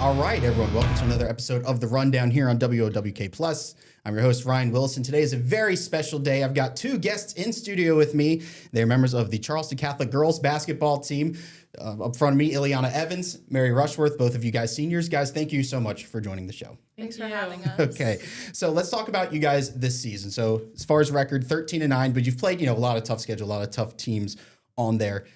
All right, everyone, welcome to another episode of The Rundown here on WOWK+. I'm your host, Ryan Wilson. Today is a very special day. I've got two guests in studio with me. They're members of the Charleston Catholic girls basketball team. Up front of me, Ilyauna Evans, Mary Rushworth, both of you guys seniors. Guys, thank you so much for joining the show. Thanks for having us. Okay, so let's talk about you guys this season. So as far as record, 13-9, but you've played, a lot of tough schedule, a lot of tough teams on there.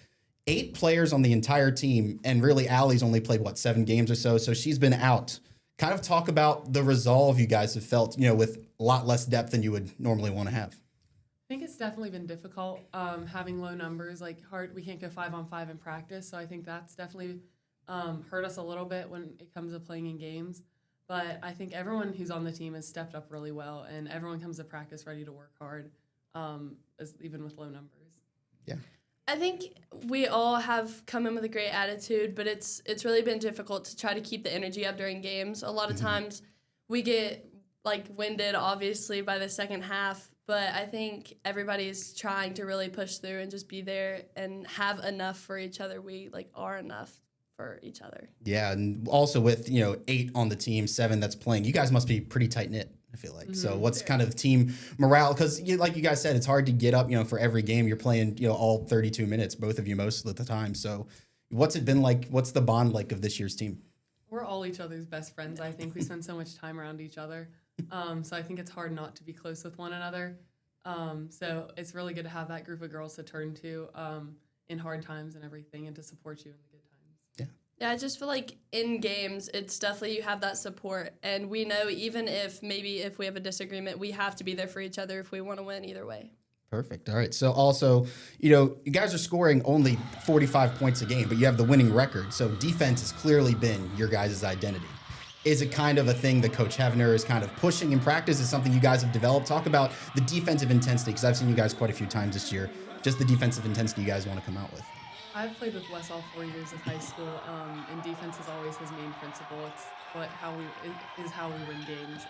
8 players on the entire team, and really Allie's only played, 7 games or so, so she's been out. Kind of talk about the resolve you guys have felt, with a lot less depth than you would normally want to have. I think it's definitely been difficult having low numbers, hard. We can't go 5-on-5 in practice, so I think that's definitely hurt us a little bit when it comes to playing in games. But I think everyone who's on the team has stepped up really well, and everyone comes to practice ready to work hard, even with low numbers. Yeah. I think we all have come in with a great attitude, but it's really been difficult to try to keep the energy up during games. A lot of times we get winded, obviously, by the second half, but I think everybody's trying to really push through and just be there and have enough for each other. We are enough for each other. Yeah, and also with 8 on the team, 7 that's playing, you guys must be pretty tight knit. I feel like. So what's kind of team morale? Because like you guys said, it's hard to get up, for every game. You're playing, all 32 minutes, both of you most of the time. So what's it been like? What's the bond like of this year's team? We're all each other's best friends, I think. We spend so much time around each other. So I think it's hard not to be close with one another. So it's really good to have that group of girls to turn to in hard times and everything, and to support you in the good times. Yeah, I just feel like in games, it's definitely you have that support. And we know even if we have a disagreement, we have to be there for each other if we want to win either way. Perfect. All right. So also, you guys are scoring only 45 points a game, but you have the winning record. So defense has clearly been your guys' identity. Is it kind of a thing that Coach Hevener is kind of pushing in practice? Is something you guys have developed? Talk about the defensive intensity, because I've seen you guys quite a few times this year. Just the defensive intensity you guys want to come out with. I've played with Wes all 4 years of high school, and defense is always his main principle. It's how we win games,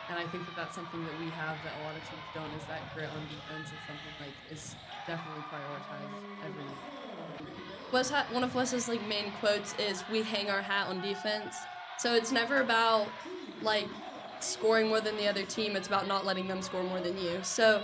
and I think that's something that we have that a lot of teams don't. Is that grit on defense is something is definitely prioritized every week. One of Wes's main quotes is, "We hang our hat on defense." So it's never about scoring more than the other team. It's about not letting them score more than you. So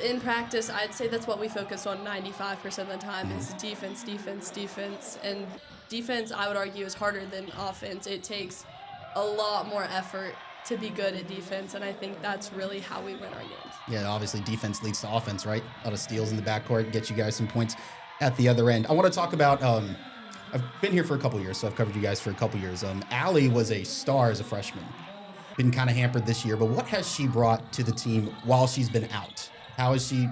in practice, I'd say that's what we focus on 95% of the time is defense, defense, defense. And defense, I would argue, is harder than offense. It takes a lot more effort to be good at defense, and I think that's really how we win our games. Yeah, obviously defense leads to offense, right? A lot of steals in the backcourt, get you guys some points at the other end. I want to talk about, I've been here for a couple years, so I've covered you guys for a couple years. Allie was a star as a freshman. Been kind of hampered this year, but what has she brought to the team while she's been out? How is she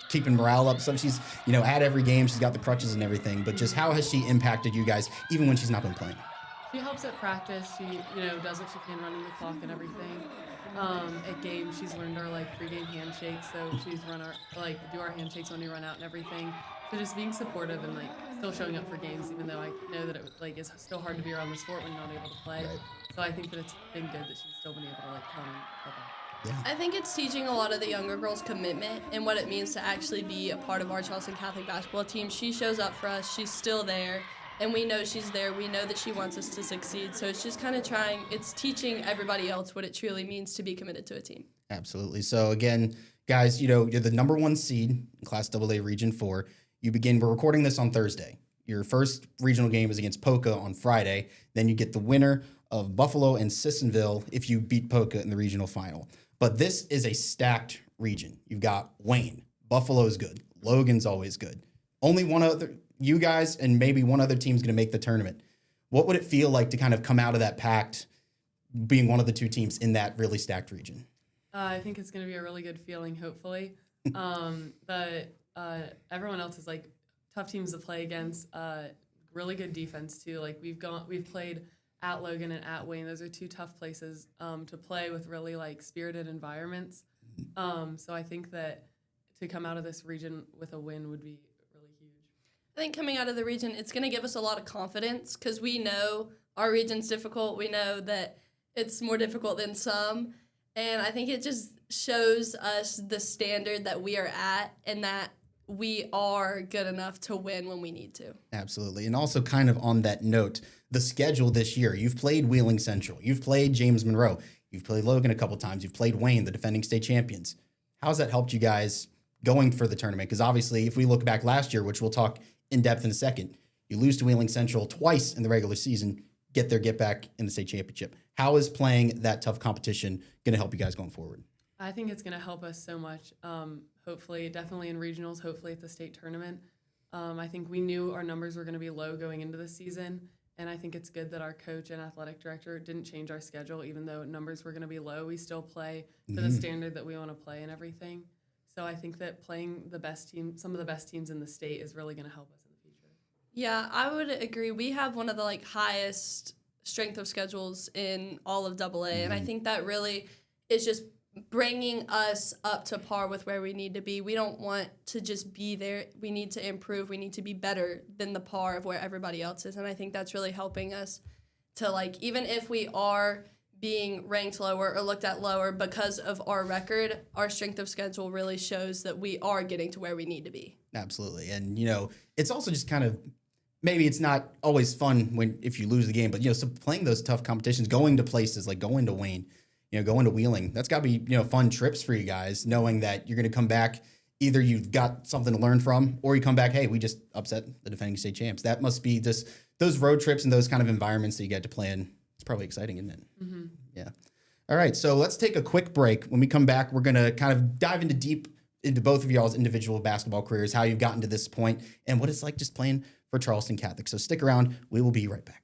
keeping morale up? So she's, at every game, she's got the crutches and everything, but just how has she impacted you guys, even when she's not been playing? She helps at practice. She, does what she can running the clock and everything. At games, she's learned our, pregame handshakes, so she's do our handshakes when we run out and everything. So just being supportive and, still showing up for games, even though I know that it, it's still hard to be around the sport when you're not able to play. Right. So I think that it's been good that she's still been able to, come and help out. Yeah. I think it's teaching a lot of the younger girls commitment and what it means to actually be a part of our Charleston Catholic basketball team. She shows up for us. She's still there, and we know she's there. We know that she wants us to succeed. So it's just kind of it's teaching everybody else what it truly means to be committed to a team. Absolutely. So again, guys, you're the number 1 seed in Class AA Region 4. We're recording this on Thursday. Your first regional game is against Polka on Friday. Then you get the winner of Buffalo and Sissonville if you beat Polka in the regional final. But this is a stacked region. You've got Wayne. Buffalo's good. Logan's always good. Only one other, you guys, and maybe one other team's going to make the tournament. What would it feel like to kind of come out of that pact being one of the 2 teams in that really stacked region? I think it's going to be a really good feeling, hopefully. But everyone else is tough teams to play against. Really good defense too. We've played at Logan and at Wayne. Those are 2 tough places to play with really spirited environments. So I think that to come out of this region with a win would be really huge. I think coming out of the region, it's going to give us a lot of confidence because we know our region's difficult. We know that it's more difficult than some. And I think it just shows us the standard that we are at and that we are good enough to win when we need to. Absolutely. And also kind of on that note, the schedule this year. You've played Wheeling Central. You've played James Monroe. You've played Logan a couple times. You've played Wayne, the defending state champions. How's that helped you guys going for the tournament? Because obviously, if we look back last year, which we'll talk in depth in a second, you lose to Wheeling Central twice in the regular season, get back in the state championship. How is playing that tough competition going to help you guys going forward? I think it's going to help us so much. Hopefully, definitely in regionals, hopefully at the state tournament. I think we knew our numbers were going to be low going into the season, and I think it's good that our coach and athletic director didn't change our schedule. Even though numbers were going to be low, we still play to the standard that we want to play and everything. So I think that playing the best team, some of the best teams in the state, is really going to help us in the future. Yeah, I would agree. We have one of the highest strength of schedules in all of AA, and I think that really is just bringing us up to par with where we need to be. We don't want to just be there. We need to improve. We need to be better than the par of where everybody else is, and I think that's really helping us to, even if we are being ranked lower or looked at lower because of our record, our strength of schedule really shows that we are getting to where we need to be. Absolutely. And, it's also just kind of, maybe it's not always fun if you lose the game, but, so playing those tough competitions, going to places like going to Wayne, going to Wheeling, that's got to be, fun trips for you guys, knowing that you're going to come back, either you've got something to learn from, or you come back, hey, we just upset the defending state champs. That must be just those road trips and those kind of environments that you get to play in. It's probably exciting, isn't it? Mm-hmm. Yeah. All right, so let's take a quick break. When we come back, we're going to kind of dive deep into both of y'all's individual basketball careers, how you've gotten to this point, and what it's like just playing for Charleston Catholic. So stick around. We will be right back.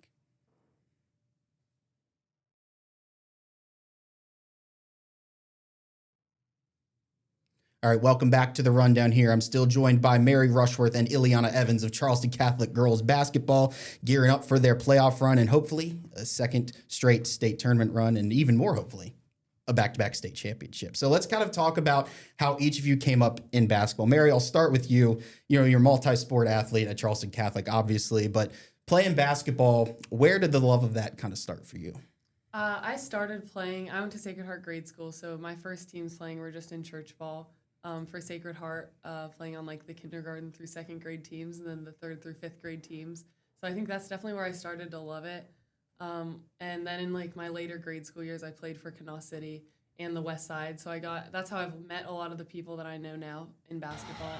All right, welcome back to the rundown here. I'm still joined by Mary Rushworth and Ilyauna Evans of Charleston Catholic girls basketball, gearing up for their playoff run and hopefully a second straight state tournament run, and even more hopefully a back-to-back state championship. So let's kind of talk about how each of you came up in basketball. Mary, I'll start with you. You're a multi-sport athlete at Charleston Catholic, obviously, but playing basketball, where did the love of that kind of start for you? I started playing, I went to Sacred Heart grade school, so my first teams playing were just in church ball. For Sacred Heart, playing on the kindergarten through second grade teams, and then the third through fifth grade teams. So I think that's definitely where I started to love it. And then in my later grade school years, I played for Kanawha City and the West Side. So that's how I've met a lot of the people that I know now in basketball,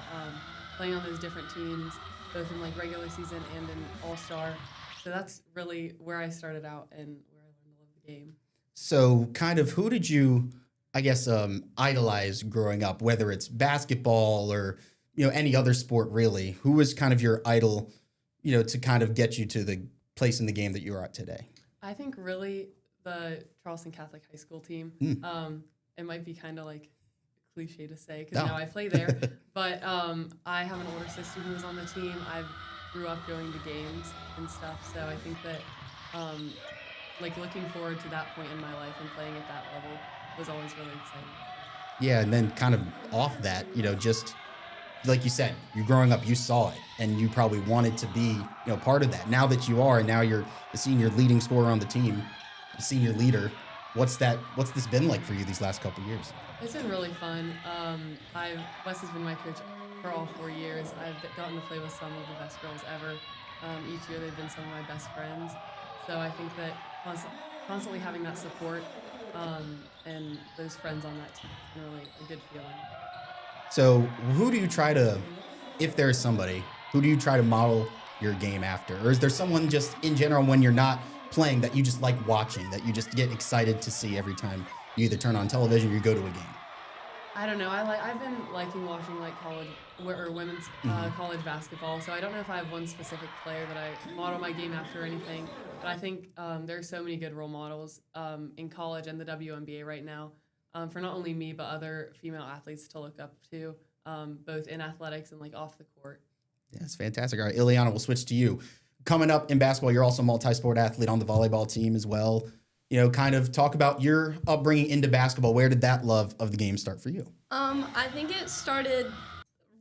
playing on those different teams, both in regular season and in All-Star. So that's really where I started out and where I learned to love the game. So kind of who did you, I guess, idolize growing up, whether it's basketball or, any other sport really? Who was kind of your idol, to kind of get you to the place in the game that you are at today? I think really the Charleston Catholic high school team. It might be kind of cliche to say because now I play there, but I have an older sister who was on the team. I grew up going to games and stuff, so I think that looking forward to that point in my life and playing at that level was always really exciting. Yeah, and then kind of off that, just like you said, you're growing up, you saw it, and you probably wanted to be, part of that. Now that you are, and now you're the senior leading scorer on the team, the senior leader, what's this been like for you these last couple of years? It's been really fun. Wes has been my coach for all 4 years. I've gotten to play with some of the best girls ever. Each year they've been some of my best friends. So I think that constantly having that support and those friends on that team is really a good feeling. So who do you try to, if there's somebody, who do you try to model your game after? Or is there someone just in general when you're not playing that you just like watching, that you just get excited to see every time you either turn on television or you go to a game? I don't know. I've been liking watching college or women's college basketball. So I don't know if I have one specific player that I model my game after or anything. But I think there are so many good role models in college and the WNBA right now for not only me but other female athletes to look up to, both in athletics and off the court. Yeah, that's fantastic. All right, Ilyauna, we'll switch to you. Coming up in basketball, you're also a multi-sport athlete on the volleyball team as well. Kind of talk about your upbringing into basketball. Where did that love of the game start for you? I think it started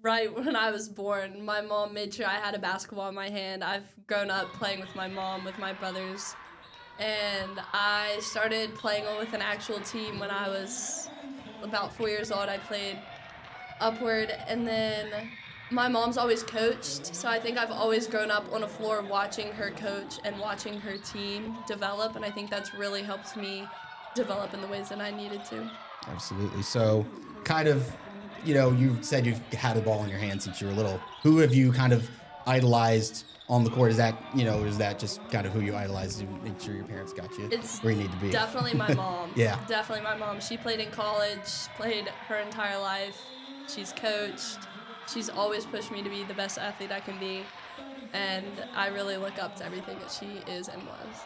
right when I was born. My mom made sure I had a basketball in my hand. I've grown up playing with my mom, with my brothers, and I started playing with an actual team when I was about 4 years old. I played upward, and then my mom's always coached, so I think I've always grown up on a floor watching her coach and watching her team develop, and I think that's really helped me develop in the ways that I needed to. Absolutely. So, kind of, you've said you've had a ball in your hand since you were little. Who have you kind of idolized on the court? Is that, is that just kind of who you idolize to make sure your parents got you where you need to be? Definitely my mom. Yeah. Definitely my mom. She played in college, played her entire life. She's coached. She's always pushed me to be the best athlete I can be. And I really look up to everything that she is and was.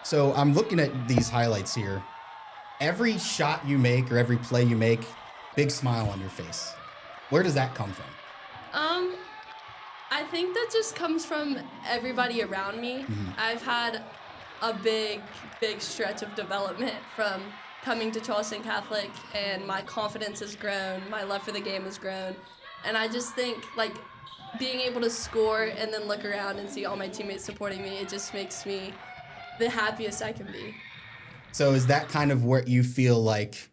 So I'm looking at these highlights here. Every shot you make or every play you make, big smile on your face. Where does that come from? I think that just comes from everybody around me. Mm-hmm. I've had a big stretch of development from coming to Charleston Catholic, and my confidence has grown, my love for the game has grown. And I just think, like, being able to score and then look around and see all my teammates supporting me, it just makes me the happiest I can be. So is that kind of what you feel like,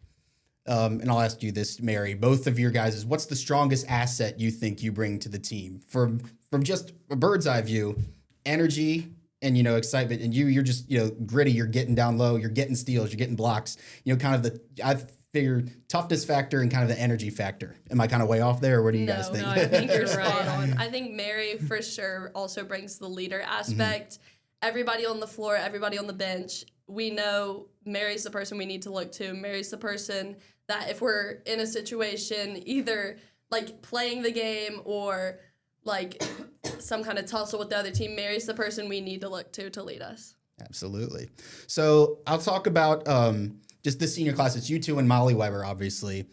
and I'll ask you this, Mary, both of your guys, what's the strongest asset you think you bring to the team? From just a bird's eye view, energy and, excitement, and you're just, gritty, you're getting down low, you're getting steals, you're getting blocks, kind of I figure toughness factor and kind of the energy factor. Am I kind of way off there, or what do you guys think? No, I think you're spot on. I think Mary, for sure, also brings the leader aspect. Mm-hmm. Everybody on the floor, everybody on the bench, we know Mary's the person we need to look to. Mary's the person that if we're in a situation, either like playing the game or like some kind of tussle with the other team, Mary's the person we need to look to lead us. Absolutely. So I'll talk about just this senior class. It's you two and Molly Weber, obviously,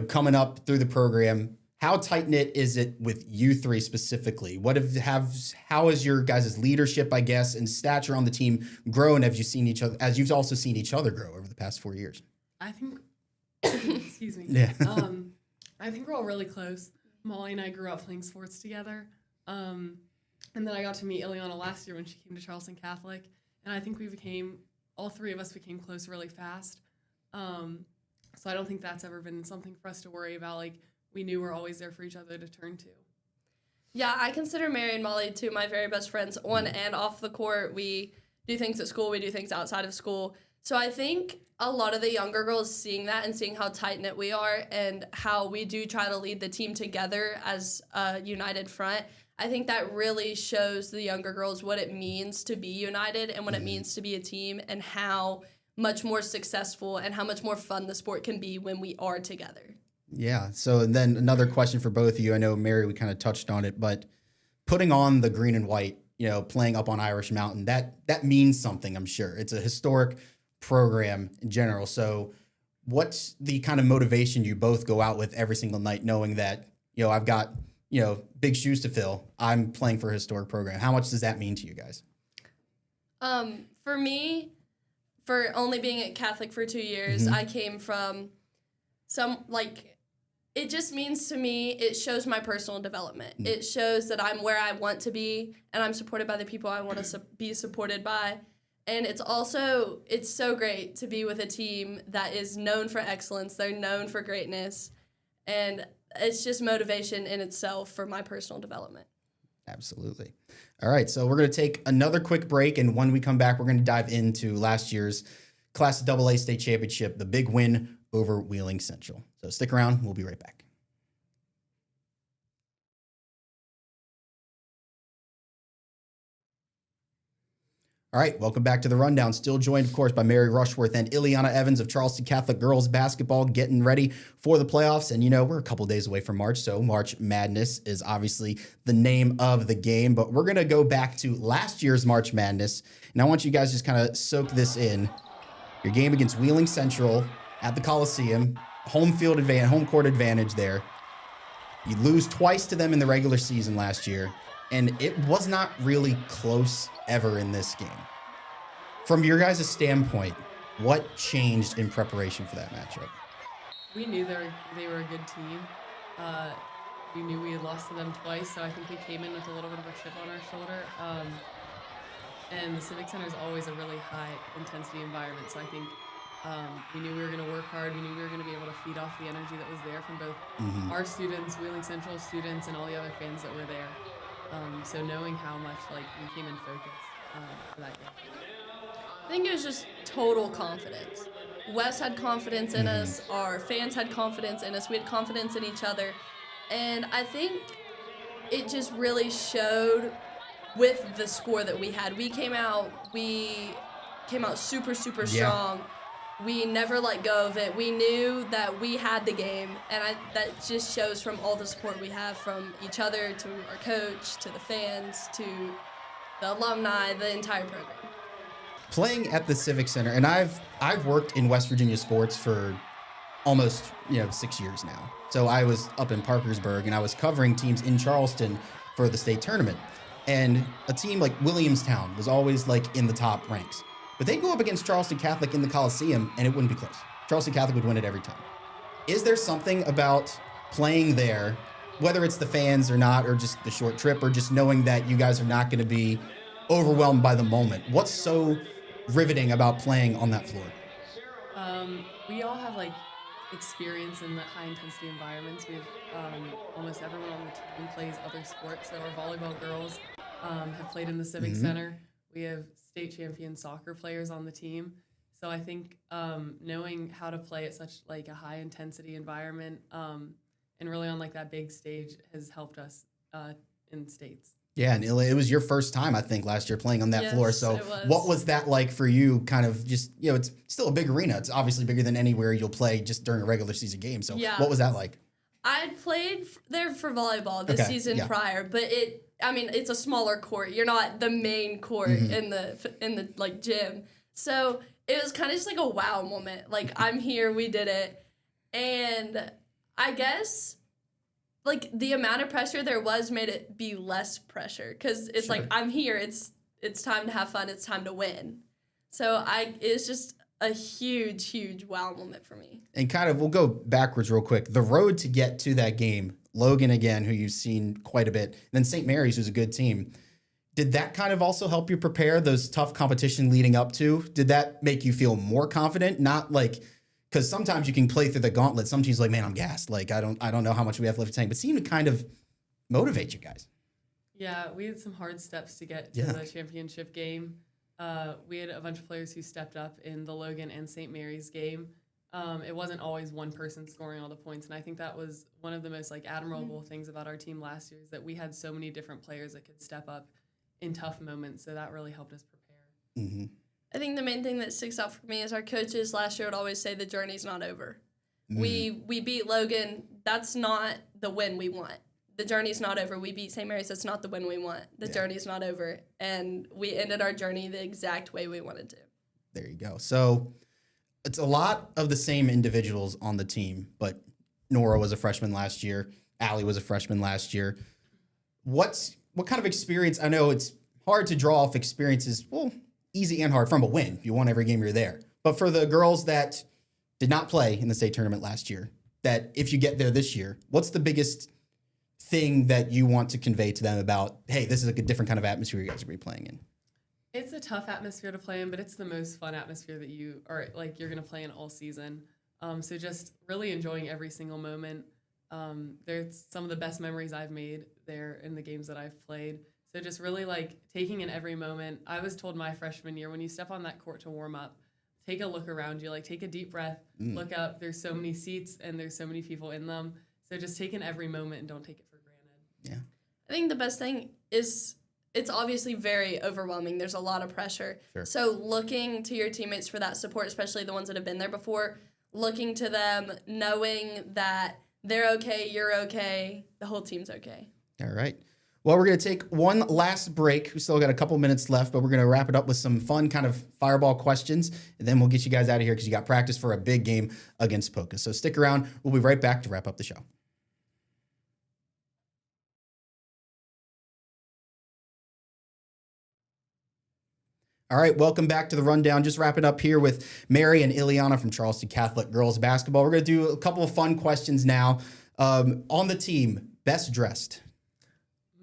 coming up through the program. How tight-knit is it with you three specifically? How has your guys' leadership, I guess, and stature on the team grown as you've also seen each other grow over the past 4 years? I think, excuse me. Yeah. I think we're all really close. Molly and I grew up playing sports together. And then I got to meet Ilyauna last year when she came to Charleston Catholic. And I think all three of us became close really fast. So I don't think that's ever been something for us to worry about. Like, we knew we're always there for each other to turn to. Yeah, I consider Mary and Molly two of my very best friends on and off the court. We do things at school, we do things outside of school. So I think a lot of the younger girls seeing that and seeing how tight-knit we are and how we do try to lead the team together as a united front, I think that really shows the younger girls what it means to be united and what it means to be a team and how much more successful and how much more fun the sport can be when we are together. Yeah. So then another question for both of you. I know, Mary, we kind of touched on it, but putting on the green and white, playing up on Irish Mountain, that means something, I'm sure. It's a historic program in general. So what's the kind of motivation you both go out with every single night, knowing that, I've got, big shoes to fill. I'm playing for a historic program. How much does that mean to you guys? For me, for only being at Catholic for 2 years, I came from it just means to me, it shows my personal development. It shows that I'm where I want to be and I'm supported by the people I want to be supported by. And it's so great to be with a team that is known for excellence. They're known for greatness. And it's just motivation in itself for my personal development. Absolutely. All right, so we're going to take another quick break, and when we come back, we're going to dive into last year's Class AA State Championship, the big win over Wheeling Central. So stick around. We'll be right back. All right, welcome back to the Rundown. Still joined, of course, by Mary Rushworth and Ilyauna Evans of Charleston Catholic girls basketball, getting ready for the playoffs. And, we're a couple days away from March, so March Madness is obviously the name of the game. But we're going to go back to last year's March Madness, and I want you guys to just kind of soak this in. Your game against Wheeling Central at the Coliseum, home court advantage there. You lose twice to them in the regular season last year, and it was not really close ever in this game. From your guys' standpoint, what changed in preparation for that matchup? We knew they were a good team. We knew we had lost to them twice, so I think we came in with a little bit of a chip on our shoulder. And the Civic Center is always a really high intensity environment, so I think We knew we were going to work hard. We knew we were going to be able to feed off the energy that was there from both our students, Wheeling Central students, and all the other fans that were there. So knowing how much like we came in focus for that game. I think it was just total confidence. Wes had confidence in us. Our fans had confidence in us. We had confidence in each other. And I think it just really showed with the score that we had. We came out super, super strong. We never let go of it. We knew that we had the game, and that just shows from all the support we have from each other to our coach, to the fans, to the alumni, the entire program. Playing at the Civic Center, and I've worked in West Virginia sports for almost 6 years now. So I was up in Parkersburg, and I was covering teams in Charleston for the state tournament. And a team like Williamstown was always like in the top ranks. But they'd go up against Charleston Catholic in the Coliseum, and it wouldn't be close. Charleston Catholic would win it every time. Is there something about playing there, whether it's the fans or not, or just the short trip, or just knowing that you guys are not going to be overwhelmed by the moment? What's so riveting about playing on that floor? We all have like experience in the high intensity environments. We have almost everyone on the team plays other sports. So our volleyball girls have played in the Civic Center. We have state champion soccer players on the team. So I think knowing how to play at such like a high intensity environment and really on like that big stage has helped us in states. Yeah, and it was your first time, I think, last year playing on that floor. So what was that like for you? Kind of just, it's still a big arena. It's obviously bigger than anywhere you'll play just during a regular season game. So what was that like? I'd played there for volleyball this season prior, but it's a smaller court. You're not the main court in the like gym. So it was kind of just like a wow moment. Like, I'm here, we did it. And I guess like the amount of pressure there was made it be less pressure, because it's like, I'm here, it's time to have fun, it's time to win. So it's just a huge wow moment for me. And kind of, we'll go backwards real quick. The road to get to that game, Logan again, who you've seen quite a bit, and then St. Mary's, who's a good team. Did that kind of also help you prepare those tough competition leading up to? Did that make you feel more confident? Not like, because sometimes you can play through the gauntlet. Some teams like, man, I'm gassed. Like, I don't know how much we have left to tank, but seemed to kind of motivate you guys. Yeah, we had some hard steps to get to the championship game. We had a bunch of players who stepped up in the Logan and St. Mary's game. It wasn't always one person scoring all the points, and I think that was one of the most like admirable things about our team last year, is that we had so many different players that could step up in tough moments. So that really helped us prepare. I think the main thing that sticks out for me is our coaches last year would always say the journey's not over. We beat Logan. That's not the win we want. The journey's not over. We beat St. Mary's. That's not the win we want. The journey's not over. And we ended our journey the exact way we wanted to. There you go. So it's a lot of the same individuals on the team, but Nora was a freshman last year. Allie was a freshman last year. What kind of experience? I know it's hard to draw off experiences, well, easy and hard from a win. You won every game you're there. But for the girls that did not play in the state tournament last year, that if you get there this year, what's the biggest thing that you want to convey to them about, hey, this is a different kind of atmosphere you guys are going to be playing in? It's a tough atmosphere to play in, but it's the most fun atmosphere that you're going to play in all season. So just really enjoying every single moment. There's some of the best memories I've made there in the games that I've played. So just really like taking in every moment. I was told my freshman year, when you step on that court to warm up, take a look around you, like take a deep breath, look up. There's so many seats and there's so many people in them. So just take in every moment and don't take it for granted. Yeah. I think the best thing is it's obviously very overwhelming. There's a lot of pressure. Sure. So looking to your teammates for that support, especially the ones that have been there before, looking to them, knowing that they're okay, you're okay, the whole team's okay. All right. Well, we're going to take one last break. We still got a couple minutes left, but we're going to wrap it up with some fun kind of fireball questions, and then we'll get you guys out of here because you got practice for a big game against Poca. So stick around. We'll be right back to wrap up the show. All right, welcome back to the rundown. Just wrapping up here with Mary and Ilyauna from Charleston Catholic girls basketball. We're going to do a couple of fun questions now. On the team, best dressed?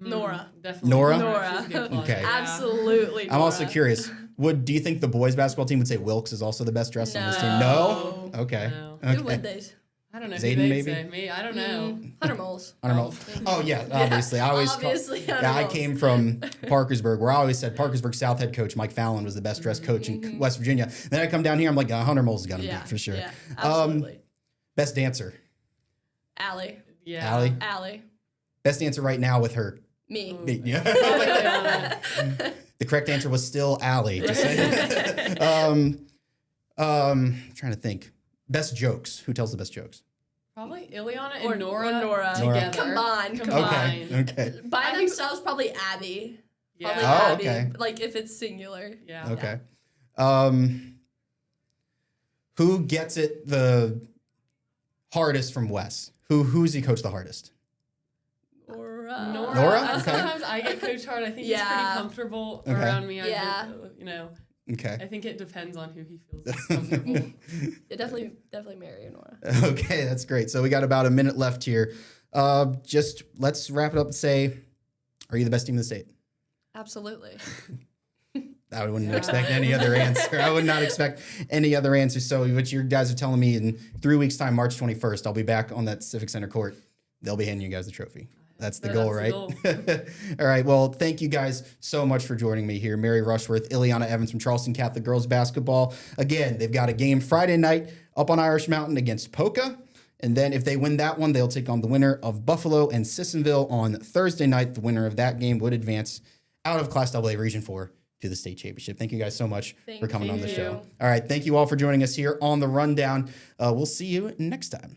Nora. Definitely. Nora? Nora. She's a good one. Okay. Absolutely Nora. I'm also curious, Do you think the boys basketball team would say Wilkes is also the best dressed on this team? No. Okay. No. Okay. Who would they? I don't know. Zayden, who they'd maybe? say. Me, I don't know. Hunter Moles. Hunter Moles. Oh yeah, obviously. I always obviously, Hunter I Moles. came from Parkersburg, where I always said Parkersburg South head coach Mike Fallon was the best dressed coach in West Virginia. Then I come down here, I'm like, Hunter Moles has got to be for sure. Yeah, absolutely. Best dancer, Allie. Yeah. Allie. Allie. Best dancer right now with her. Me. Me. Yeah. Yeah. The correct answer was still Allie. Just saying. Trying to think. Best jokes. Who tells the best jokes? Probably Ilyauna Or and Nora. Nora. Together. Combined. Okay. By themselves, probably Abby. Probably Yeah. Oh, Abby. okay. Like if it's singular. Yeah. Okay. Who gets it the hardest from Wes? Who's he coached the hardest? Nora. Nora? Okay. Sometimes I get coached hard. I think he's pretty Yeah. comfortable Okay. around me. Yeah. Okay. I think it depends on who he feels most comfortable. Yeah, definitely Mary or Nora. Okay, that's great. So we got about a minute left here. Just let's wrap it up and say, are you the best team in the state? Absolutely. I wouldn't expect any other answer. I would not expect any other answer. So what you guys are telling me in 3 weeks' time, March 21st, I'll be back on that Civic Center court. They'll be handing you guys the trophy. That's the goal, right? All right. Well, thank you guys so much for joining me here. Mary Rushworth, Ilyauna Evans from Charleston Catholic Girls Basketball. Again, they've got a game Friday night up on Irish Mountain against Polka. And then if they win that one, they'll take on the winner of Buffalo and Sissonville on Thursday night. The winner of that game would advance out of Class AA Region 4 to the state championship. Thank you guys so much for coming on the show. All right. Thank you all for joining us here on The Rundown. We'll see you next time.